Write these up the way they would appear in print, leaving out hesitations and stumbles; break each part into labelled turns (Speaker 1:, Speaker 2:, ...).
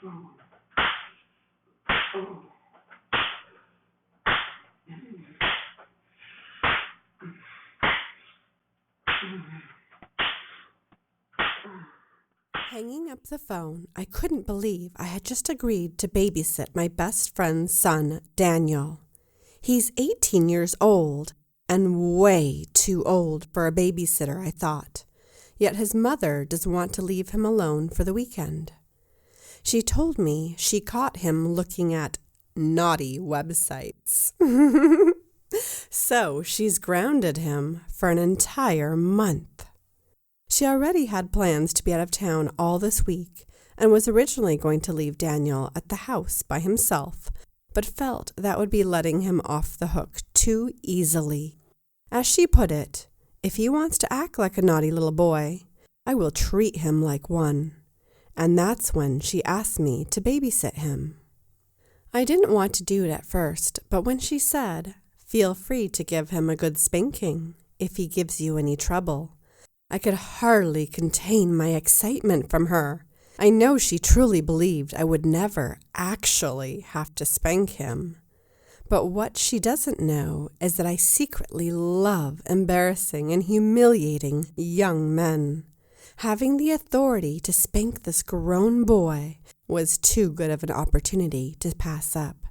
Speaker 1: Hanging up the phone, I couldn't believe I had just agreed to babysit my best friend's son, Daniel. He's 18 years old, and way too old for a babysitter, I thought. Yet his mother doesn't want to leave him alone for the weekend. She told me she caught him looking at naughty websites. So she's grounded him for an entire month. She already had plans to be out of town all this week and was originally going to leave Daniel at the house by himself, but felt that would be letting him off the hook too easily. As she put it, if he wants to act like a naughty little boy, I will treat him like one. And that's when she asked me to babysit him. I didn't want to do it at first, but when she said, "Feel free to give him a good spanking if he gives you any trouble," I could hardly contain my excitement from her. I know she truly believed I would never actually have to spank him. But what she doesn't know is that I secretly love embarrassing and humiliating young men. Having the authority to spank this grown boy was too good of an opportunity to pass up.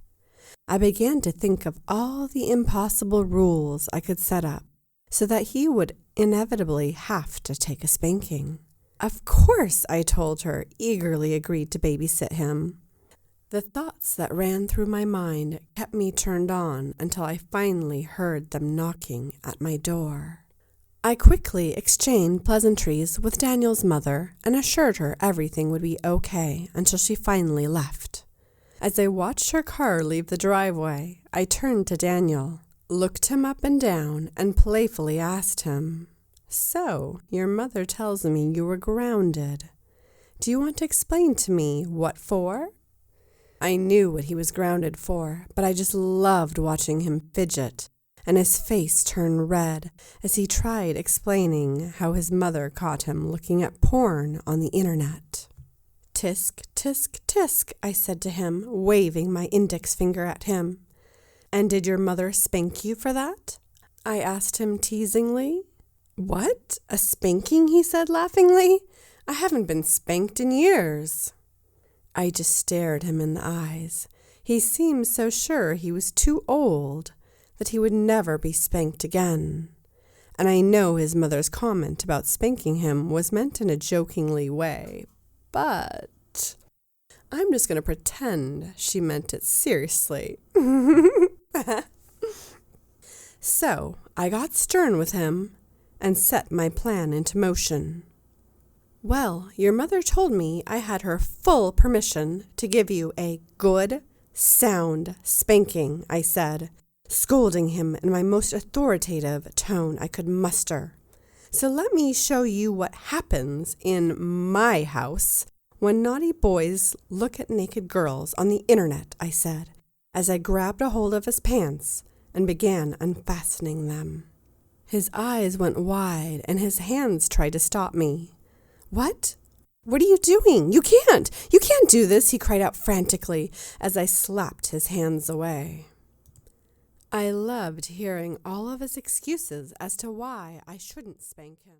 Speaker 1: I began to think of all the impossible rules I could set up so that he would inevitably have to take a spanking. Of course, I told her, eagerly agreed to babysit him. The thoughts that ran through my mind kept me turned on until I finally heard them knocking at my door. I quickly exchanged pleasantries with Daniel's mother and assured her everything would be okay until she finally left. As I watched her car leave the driveway, I turned to Daniel, looked him up and down, and playfully asked him, "So, your mother tells me you were grounded. Do you want to explain to me what for?" I knew what he was grounded for, but I just loved watching him fidget, and his face turn red as he tried explaining how his mother caught him looking at porn on the internet. "Tisk, tisk, tisk," I said to him, waving my index finger at him. "And did your mother spank you for that?" I asked him teasingly. "What? A spanking?" he said laughingly. "I haven't been spanked in years." I just stared him in the eyes. He seemed so sure he was too old, that he would never be spanked again. And I know his mother's comment about spanking him was meant in a jokingly way, but I'm just going to pretend she meant it seriously. So I got stern with him and set my plan into motion. "Well, your mother told me I had her full permission to give you a good, sound spanking," I said, scolding him in my most authoritative tone I could muster. "So let me show you what happens in my house when naughty boys look at naked girls on the internet," I said, as I grabbed a hold of his pants and began unfastening them. His eyes went wide and his hands tried to stop me. "What? What are you doing? You can't do this," he cried out frantically as I slapped his hands away. I loved hearing all of his excuses as to why I shouldn't spank him.